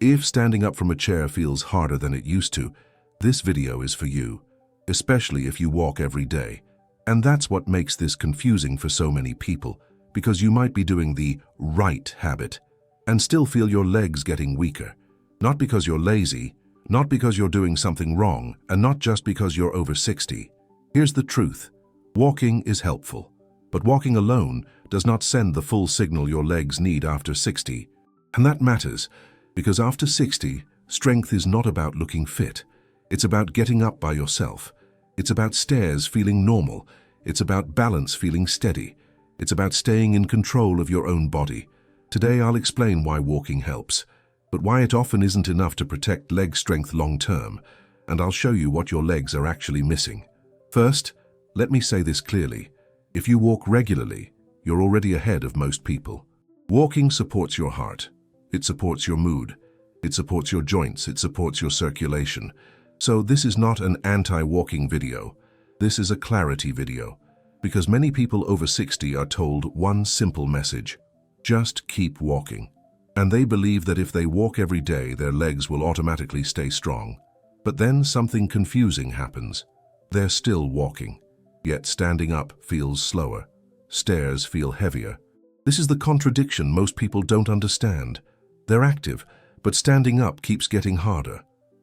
If standing up from a chair feels harder than it used to, this video is for you, especially if you walk every day. And that's what makes this confusing for so many people, because you might be doing the right habit and still feel your legs getting weaker. Not because you're lazy, not because you're doing something wrong, and not just because you're over 60. Here's the truth. Walking is helpful, but walking alone does not send the full signal your legs need after 60. And that matters, because after 60, strength is not about looking fit. It's about getting up by yourself. It's about stairs feeling normal. It's about balance feeling steady. It's about staying in control of your own body. Today I'll explain why walking helps, but why it often isn't enough to protect leg strength long term, and I'll show you what your legs are actually missing. First, let me say this clearly. If you walk regularly, you're already ahead of most people. Walking supports your heart. It supports your mood. It supports your joints. It supports your circulation. So this is not an anti-walking video. This is a clarity video, because many people over 60 are told one simple message: just keep walking. And they believe that if they walk every day, their legs will automatically stay strong. But then something confusing happens. They're still walking, yet standing up feels slower. Stairs feel heavier. This is the contradiction most people don't understand. They're active, but standing up keeps getting harder.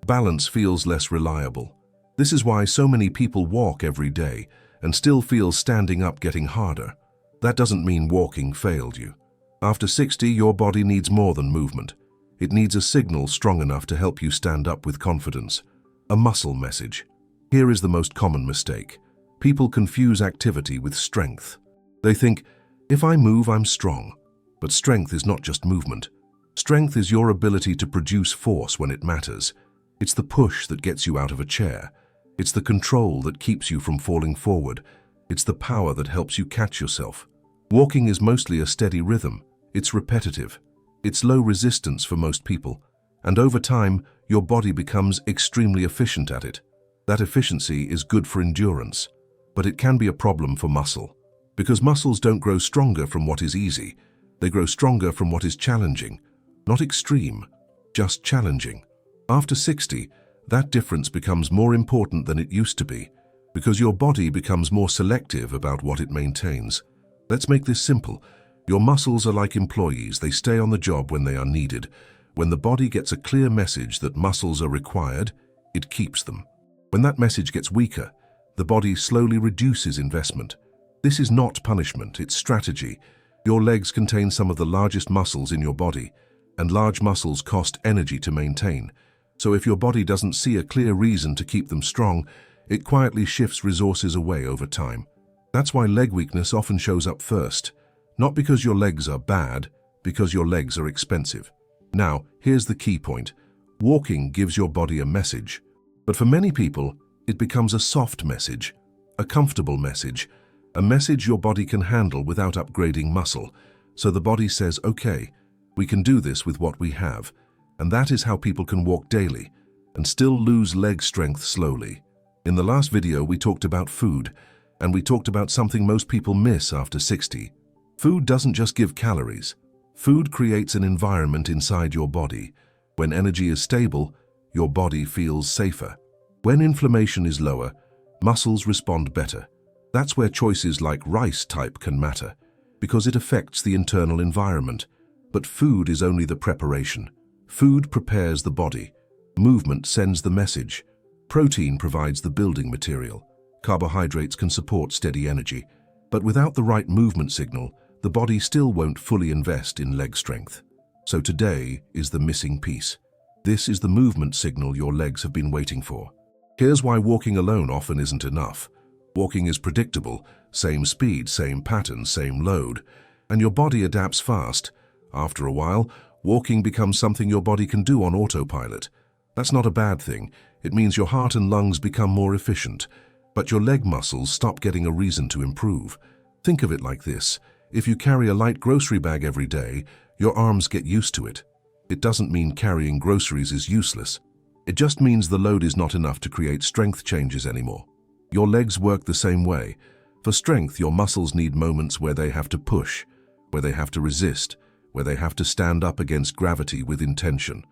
Balance feels less reliable. This is why so many people walk every day and still feel standing up getting harder. That doesn't mean walking failed you. After 60, your body needs more than movement. It needs a signal strong enough to help you stand up with confidence. A muscle message. Here is the most common mistake. People confuse activity with strength. They think, if I move, I'm strong. But strength is not just movement. Strength is your ability to produce force when it matters. It's the push that gets you out of a chair. It's the control that keeps you from falling forward. It's the power that helps you catch yourself. Walking is mostly a steady rhythm. It's repetitive. It's low resistance for most people. And over time, your body becomes extremely efficient at it. That efficiency is good for endurance, but it can be a problem for muscle. Because muscles don't grow stronger from what is easy. They grow stronger from what is challenging. Not extreme, just challenging. After 60, that difference becomes more important than it used to be, because your body becomes more selective about what it maintains. Let's make this simple. Your muscles are like employees. They stay on the job when they are needed. When the body gets a clear message that muscles are required, it keeps them. When that message gets weaker, the body slowly reduces investment. This is not punishment, it's strategy. Your legs contain some of the largest muscles in your body, and large muscles cost energy to maintain. So if your body doesn't see a clear reason to keep them strong, it quietly shifts resources away over time. That's why leg weakness often shows up first. Not because your legs are bad, because your legs are expensive. Now, here's the key point. Walking gives your body a message. But for many people, it becomes a soft message, a comfortable message, a message your body can handle without upgrading muscle. So the body says, okay, we can do this with what we have. And that is how people can walk daily and still lose leg strength slowly. In the last video, we talked about food, and we talked about something most people miss after 60. Food doesn't just give calories. Food creates an environment inside your body. When energy is stable, your body feels safer. When inflammation is lower, muscles respond better. That's where choices like rice type can matter, because it affects the internal environment. But food is only the preparation. Food prepares the body. Movement sends the message. Protein provides the building material. Carbohydrates can support steady energy. But without the right movement signal, the body still won't fully invest in leg strength. So today is the missing piece. This is the movement signal your legs have been waiting for. Here's why walking alone often isn't enough. Walking is predictable, same speed, same pattern, same load, and your body adapts fast. After a while, walking becomes something your body can do on autopilot. That's not a bad thing. It means your heart and lungs become more efficient, but your leg muscles stop getting a reason to improve. Think of it like this. If you carry a light grocery bag every day, your arms get used to it. It doesn't mean carrying groceries is useless. It just means the load is not enough to create strength changes anymore. Your legs work the same way. For strength, your muscles need moments where they have to push, where they have to resist, where they have to stand up against gravity with intention.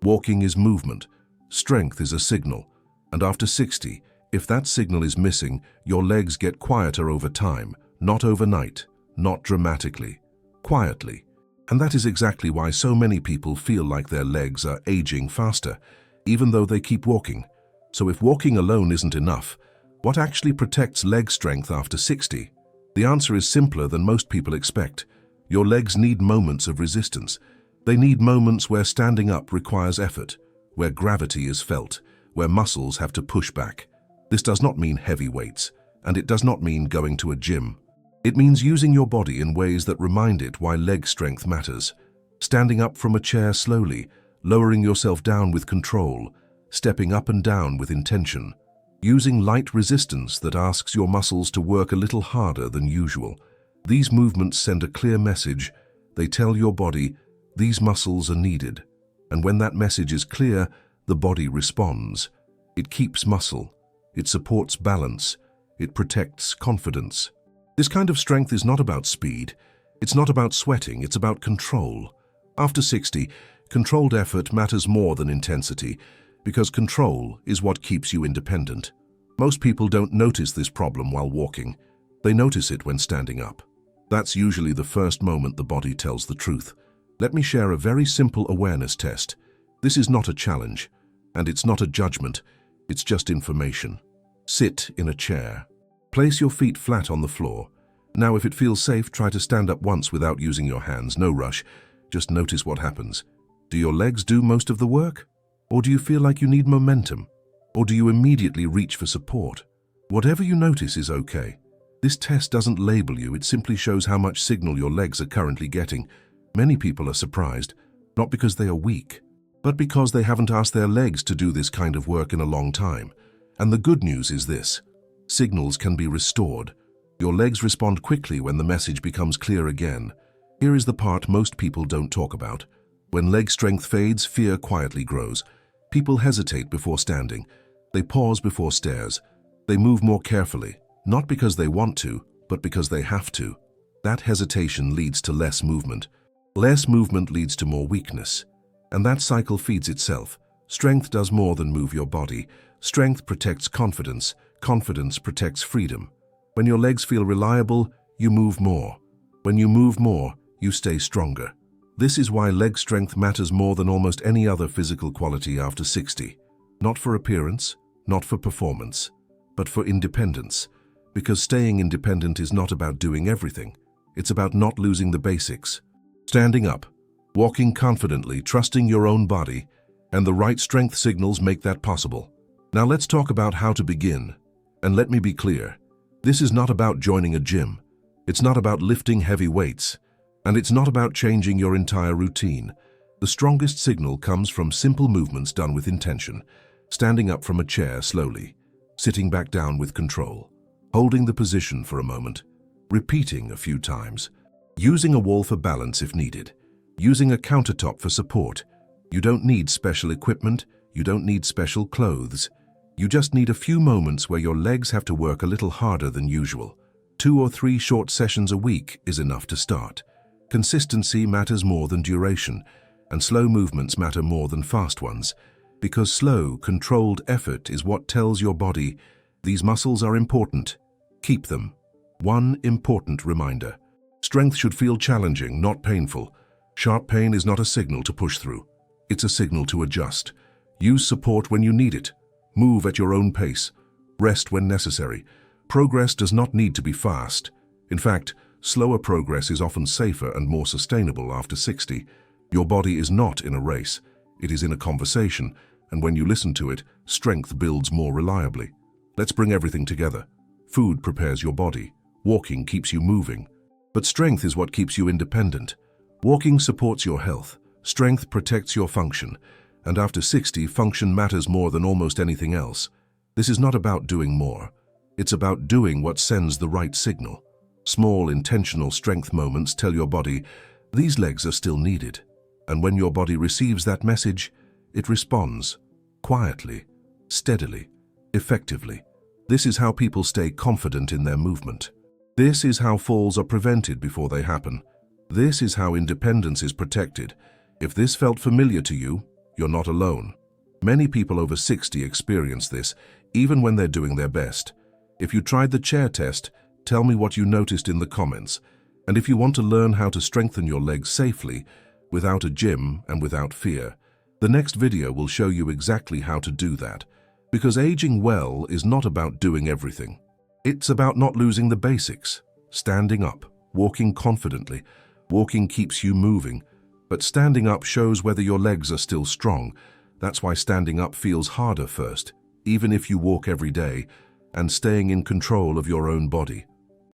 Walking is movement. Strength is a signal. And after 60, if that signal is missing, your legs get quieter over time, not overnight, not dramatically, quietly. And that is exactly why so many people feel like their legs are aging faster, even though they keep walking. So if walking alone isn't enough, what actually protects leg strength after 60? The answer is simpler than most people expect. Your legs need moments of resistance. They need moments where standing up requires effort, where gravity is felt, where muscles have to push back. This does not mean heavy weights, and it does not mean going to a gym. It means using your body in ways that remind it why leg strength matters. Standing up from a chair slowly, lowering yourself down with control, stepping up and down with intention. Using light resistance that asks your muscles to work a little harder than usual. These movements send a clear message. They tell your body, these muscles are needed. And when that message is clear, the body responds. It keeps muscle. It supports balance. It protects confidence. This kind of strength is not about speed. It's not about sweating. It's about control. After 60, controlled effort matters more than intensity, because control is what keeps you independent. Most people don't notice this problem while walking. They notice it when standing up. That's usually the first moment the body tells the truth. Let me share a very simple awareness test. This is not a challenge, and it's not a judgment. It's just information. Sit in a chair. Place your feet flat on the floor. Now, if it feels safe, try to stand up once without using your hands. No rush. Just notice what happens. Do your legs do most of the work? Or do you feel like you need momentum? Or do you immediately reach for support? Whatever you notice is okay. This test doesn't label you, it simply shows how much signal your legs are currently getting. Many people are surprised, not because they are weak, but because they haven't asked their legs to do this kind of work in a long time. And the good news is this: signals can be restored. Your legs respond quickly when the message becomes clear again. Here is the part most people don't talk about. When leg strength fades, fear quietly grows. People hesitate before standing. They pause before stairs. They move more carefully, not because they want to, but because they have to. That hesitation leads to less movement. Less movement leads to more weakness. And that cycle feeds itself. Strength does more than move your body. Strength protects confidence. Confidence protects freedom. When your legs feel reliable, you move more. When you move more, you stay stronger. This is why leg strength matters more than almost any other physical quality after 60. Not for appearance, not for performance, but for independence. Because staying independent is not about doing everything. It's about not losing the basics. Standing up, walking confidently, trusting your own body, and the right strength signals make that possible. Now let's talk about how to begin. And let me be clear, this is not about joining a gym. It's not about lifting heavy weights. And it's not about changing your entire routine. The strongest signal comes from simple movements done with intention. Standing up from a chair slowly, sitting back down with control, holding the position for a moment, repeating a few times, using a wall for balance if needed, using a countertop for support. You don't need special equipment, you don't need special clothes. You just need a few moments where your legs have to work a little harder than usual. 2 or 3 short sessions a week is enough to start. Consistency matters more than duration, and slow movements matter more than fast ones, because slow, controlled effort is what tells your body, these muscles are important, keep them. One important reminder: strength should feel challenging, not painful. Sharp pain is not a signal to push through. It's a signal to adjust. Use support when you need it. Move at your own pace. Rest when necessary. Progress does not need to be fast. In fact, slower progress is often safer and more sustainable after 60. Your body is not in a race. It is in a conversation, and when you listen to it, strength builds more reliably. Let's bring everything together. Food prepares your body. Walking keeps you moving. But strength is what keeps you independent. Walking supports your health. Strength protects your function. And after 60, function matters more than almost anything else. This is not about doing more. It's about doing what sends the right signal. Small, intentional strength moments tell your body, these legs are still needed. And when your body receives that message, it responds, quietly, steadily, effectively. This is how people stay confident in their movement. This is how falls are prevented before they happen. This is how independence is protected. If this felt familiar to you, you're not alone. Many people over 60 experience this, even when they're doing their best. If you tried the chair test, tell me what you noticed in the comments. And if you want to learn how to strengthen your legs safely, without a gym and without fear, the next video will show you exactly how to do that. Because aging well is not about doing everything. It's about not losing the basics. Standing up, walking confidently. Walking keeps you moving, but standing up shows whether your legs are still strong. That's why standing up feels harder first, even if you walk every day, and staying in control of your own body.